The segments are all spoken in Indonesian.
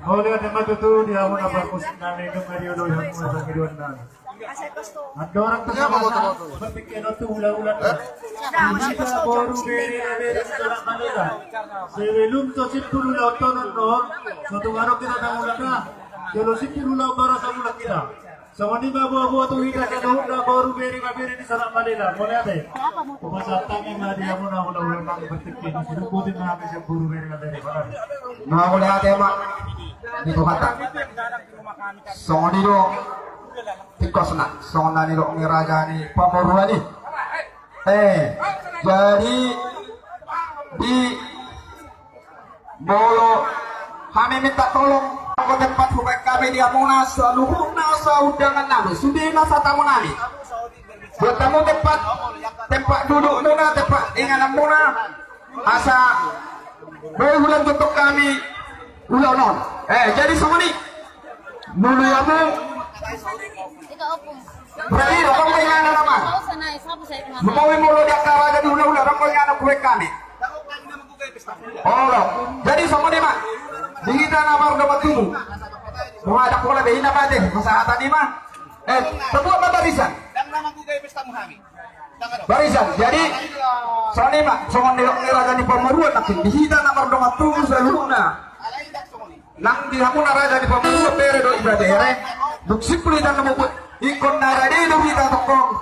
Oleh karena itu dia mau nambah musik nane itu Mario yang mau keduan nan. Ada orang tersebut berpikir itu ulang-ulang. Kita baru beri seorang manusia. Sebelum tosit dulu lautan nor, suatu hari kita dah mulai. Kalau sipir ulang baru sama kita. Sama ni bawa tu kita dah baru beri di sana Malaysia. Boleh ada? Pemasatan yang dia mau ulang-ulang berpikir. Sudah buatin nama siapa baru beri mana? Nah boleh ada mak. Dito kata songo dito tikos na songo na nilo ni raja ni pamoruan ni jadi di bolo kami minta tolong ke tempat hukum kami dia muna seluruhnya saudangan nami sudah tamu nami bertemu tempat duduk muna tempat ingat muna asa berbulan untuk kami ulang non. Jadi sama ni mulu yamu berarti orang kau yang ada nama mau mulu dia kawa jadi ulang orang kau yang ada kue kami oh jadi sama ni mak di kita nama dapat tubuh mau ada pola behin apa deh masalah tadi mah terbuat apa barisan barisan jadi sama ni mak sama ni raja di pemeruan nanti di kita nama dapat tubuh seluruhnya lang di hakuna raja di pamuso pere do ibradere duksip kulitan na mabut ikon na rade do kita tokong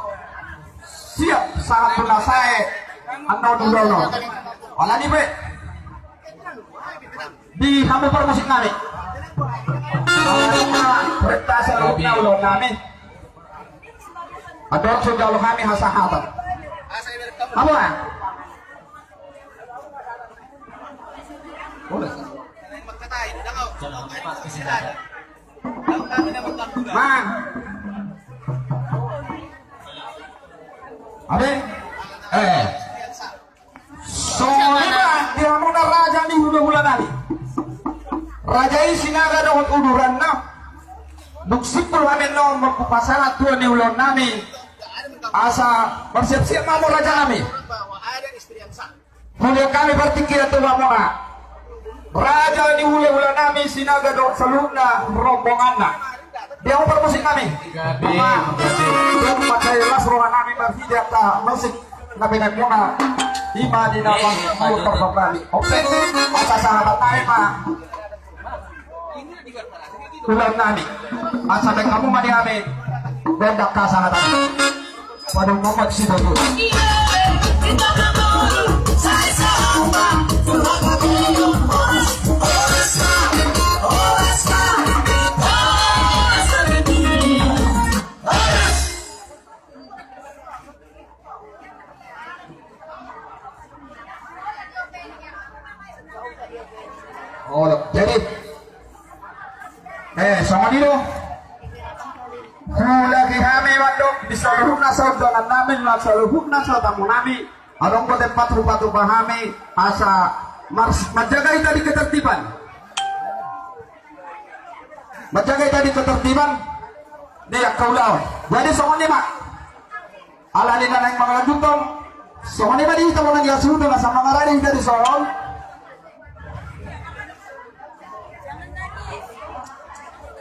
siap sangat tunasai anau dulono wala ni be di hamu permusik nami perintasa lukna ulo nami ador sudah ulo kami hasahatan apa ya boleh Man, Ade, soalnya dia mau raja di bulan tadi. Raja ini sinaga dengan uduran nam. Duksipul kami nomor pasangan tuan di ulang nami. Asa bersiap-siap mau raja nami. Mulia kami berpikir itu mana? Raja di hula-hula nami sinaga dok seluna rombongan na dia mau permusik kami dia pakai las rohan nami berhidat musik kami nak muna ima di dalam motor kami oke masa sahabat kami mah ulang nami masa baik kamu mandi kami bendak kasahat pada Muhammad si bagus Oh, jadi sama dulu lagi kami waduk di seluruh saudara namin la seluruh tamu nami along ko tempat rupa-rupa kami asa menjaga tadi ketertiban dia kaulau jadi sama ni mak ala ni nanang mga jutong sama ni ba di kita mo nang yasudo na sa mga rani dari soal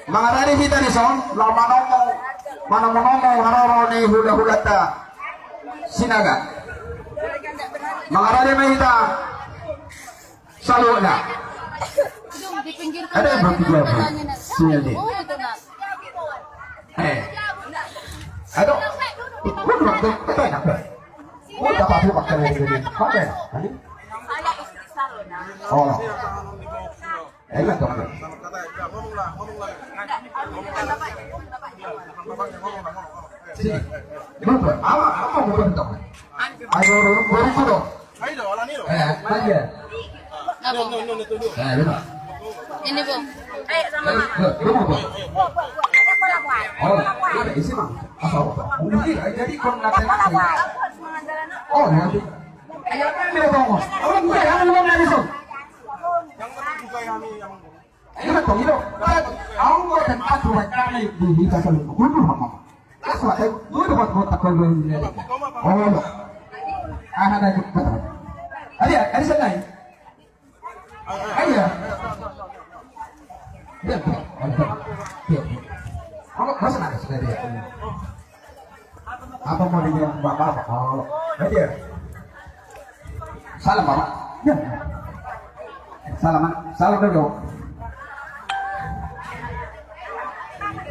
mga rani kita ni son la manomong hararo ni hula-hulata Sinaga. Mga rada mahita. Salo na. Ada yang bertiga apa? Sini. Aduh. Kau nak kata apa? Kau tak apa pakai ini. Apa? Oh. Enak dong. Sini. Berapa? Apa mau beritahu? Ayo beritahu. Aja. Ini Bu. Sama mama. Oh, isi mah. Apa? Mungkin jadi kon nanti. Oh, nanti. Ayo kita tunggu. Orang buka yang belum ada so. Ayo tunggu itu. Aku tempat buat kami di kasar itu. Kudu mama. Asal saya kudu buat takon ini. Oh. Ada juga. Ada sana. Ayo. Kalau masa ada sudah dia. Apa mau dia bapak? Oh, dia. Salam bapak. Ya. Salam dulu.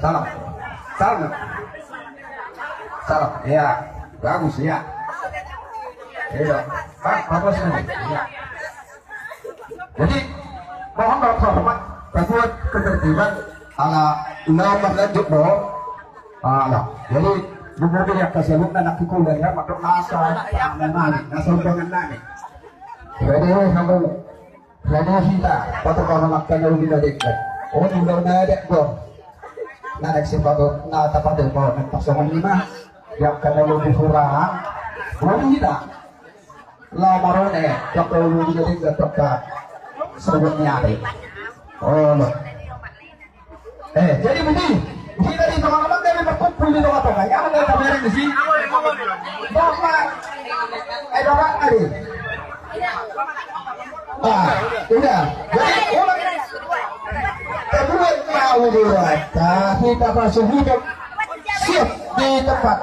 Salam. Ya, bagus ya. Iya. Pak, bagus nih. Ya. Jadi, mohon hormat buat ketertiban ala nomor lanjut dong. Jadi kemudian yang tersebut anak kuliah ya masuk nasa undangan nani. Jadi kamu kita patut kalau makan dulu kita dekat. Oh tidak ada dong. Nah eksempel nah tapak deh mau pasangan lima yang kalau lebih kurang. Belum kita. Lamarone kalau kita dekat tetap sebutnya ada. Oh, jadi begini, kita di teman-teman kami berkumpul di tempat apa? Yang ada kamera di sini. Bapak, orang ada. Udah. Jadi orang kedua mau dibuat, kita masuk hidup siap di tempat.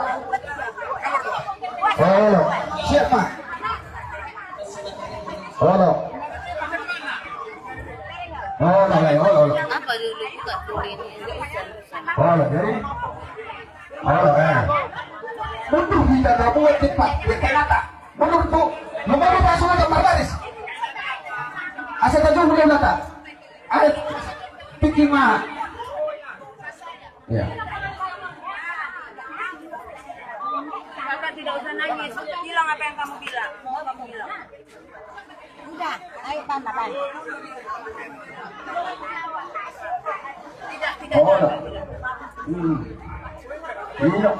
Oh, siap Pak. Oh. Oh, Apa dulu buka tulis ini? jadi. Untuk kita tak buat cepat, ya kenapa? Menurut tu, membawa pasukan ke Marbaris. Asal tajuk boleh nata. Ada pikir mah. Ya. Kakak tidak usah nangis. Bilang apa yang kamu bilang. Udah, ayo tambah. Tidak. Iya.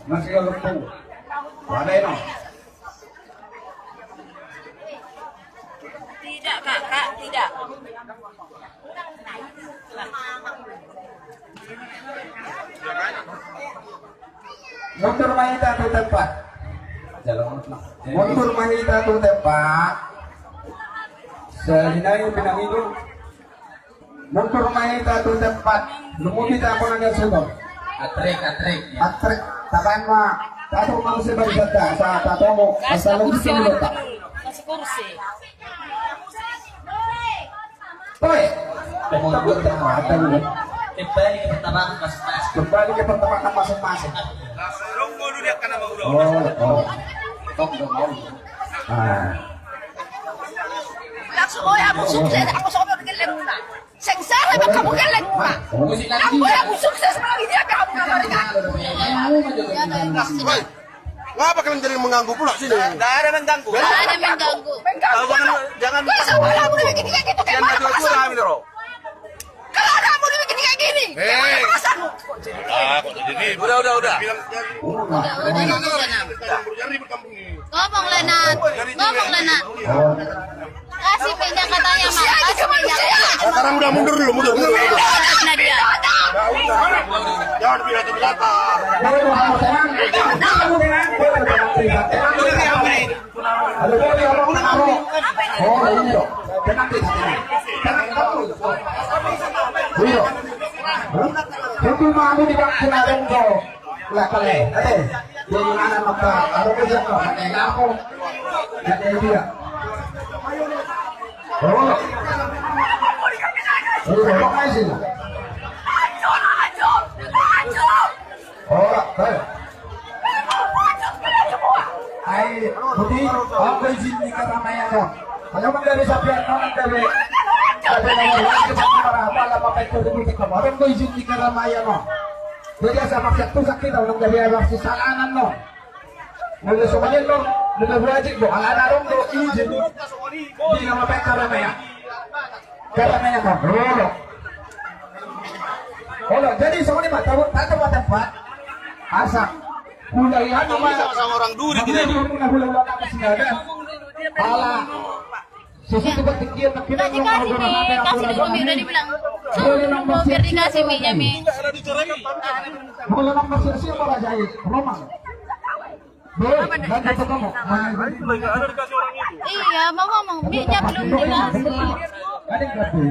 Masih lempung. Ada no. Tidak, Kakak, tidak. Mundur mahita tu tempat. Mundur mahita tu tempat. Selinai pinang itu. Mundur mahita tu tempat. Lumumita ako nang sunog. Atrik. Takan ma. Tato manusia berisata sa tato mo. Sa lagi sinulot. Kasih kursi. Toy. Kembali ke pertemanan masing-masing. Oh. Langsung aku sukses. Aku sobat geleng muna. Sengsara ba kamu geleng muna? Aku sukses lagi dia kamu ngabarin. Ngapa kalian jadi mengganggu pula sini? Tidak ada mengganggu. Jangan. Bisa malah kamu bikin kayak gitu kayak mana perasaanmu? Kalau kamu bikin kayak gini, kayak mana perasaanmu? Kok jadi? Udah. Ngomong Lenat. Kasih pindah katanya Mak. Kasih pindah. Sekarang udah mundur dulu. Nadia. Jangan pindah ke belakang. Lah kale, jadi anak maka ada kerja kok, ada aku, ada dia. Oh, kok aja sih? Oh, kale. Ay, putih, ako izin ni Karamaya mo. Ano man dari sabihan mo ng gabi? Sabi na mo, hindi mo para mapapay ko dito ka mo. Ano ko izin ni Karamaya mo? Jadi sa maksatusak kita ng gabi ay magsisalanan mo. Nung sumayin mo, nung nabwajik mo, ang anarong mo, izin. Hindi na mapay Karamaya. Karamaya mo, rolo. Rolo, jadi sumali ba, tatawa tempat, asa. Kulayan naman sama orang duri kita ini. Ala. Sesuatu berpikir nak kita Udah dikasih Mi, kasih dulu Mi, udah dibilang. Mau biar dikasih Mi nya Mi. Kalau nak masuk siapa raja ini? Roman. Dan ketemu. Iya, mau ngomong Mi nya belum dikasih. Ada berarti.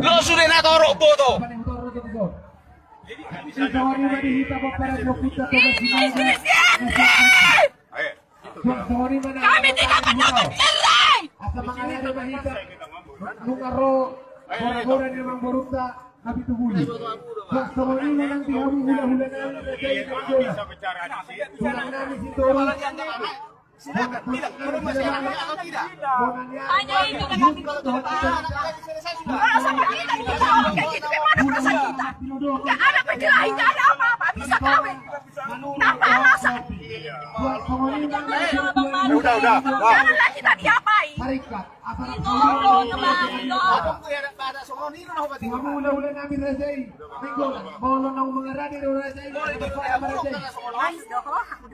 Lo sudah nak torok foto. Kami tidak menutup diri. Hanya itu kan kami kalau sama kita orang kayak gitu gimana perasaan kita? Gak ada perkelahi, gak ada apa-apa, bisa kawin. Apa alasan? Udah. Janganlah kita diapain.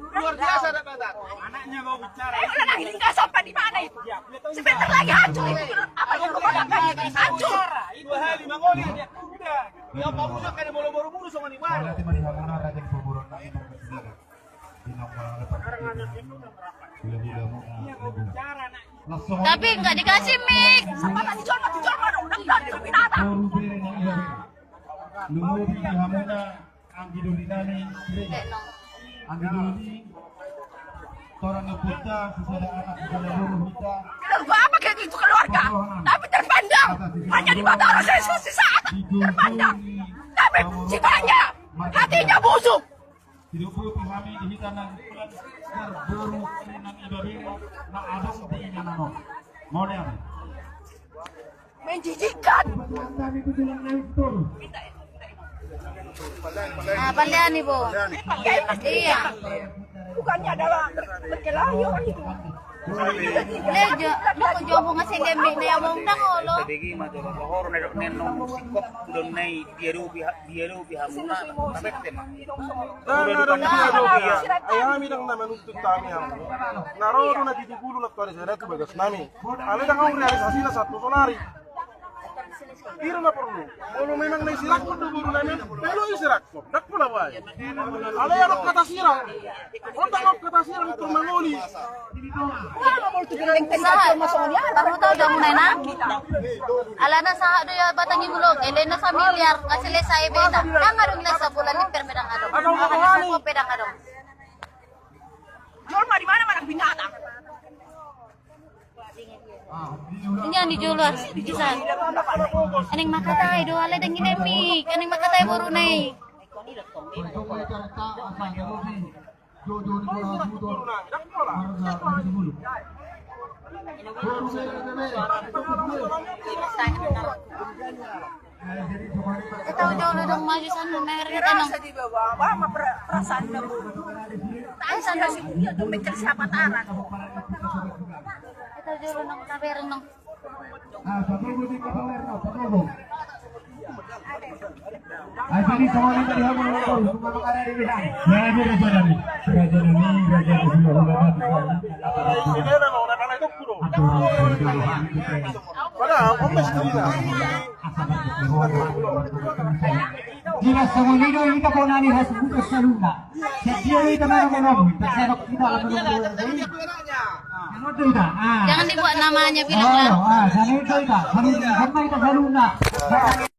Luar biasa ada kata. Anaknya mau bicara. Ini nggak sampai di mana itu? Sebentar lagi hancur itu. Apa yang rumah tangga ini hancur? 2 hari mangoli dia. Udah. Dia mau punya kayak boro-boro sama ni mana. Tapi nggak dikasih mic. Sama tadi jual mana? Udah dari binatang. Keluarga apa kayak gitu keluarga? Tapi terpandang hanya di mata orang saya sesaat terpandang. Tapi sifatnya hatinya busuk. Menjijikkan. Nah, pandai nih, Bu. Iya. Bukannya adalah berkelahi orang itu. Lejo, ko jobo nga sing lembi na yamong dangolo. Tadigi matoro horo na nenong sikop don nay diaru bihamuna tabette ma. Ayami lang naman untuk kami ang naroon na titigulo na kare sa bagas nami. Ale lang ang realisasi na satu sonari. Tiro na perlu. Kalau memang naisirak mo dulu namin, pero isirak mo. Nakpula ba? Ale arok kata sirang. Otak arok kata sirang itu mangoli. Baru tahu dah mulai na. Alana sa do ya batang ibulog, elena sa milyar kasi lesa ibeda. Ang adong lesa bulan ni permedang adong. Ang pedang adong. Jol mari mana mana binatang. Ini yang dijual, dijual. Aning makatay, doa le dengin emi. Aning makatay buru nai. Tahu jauh dong maju sana, mereka tanong. Perasaan dong. Tahu sana sih, itu mikir siapa taran. Kita jauh nong kabar nong. Ay, jadi semua ini tadi hamil itu, semua makanan ini dah. Raja ini, raja Ini na mo na ito puro. Para ang mas dila. Jika semua ini kita kau nani harus buka saluna. Setiap itu mana mau, terserah kita akan menunggu. Jangan dibuat namanya bilang. Sana itu kita saluna.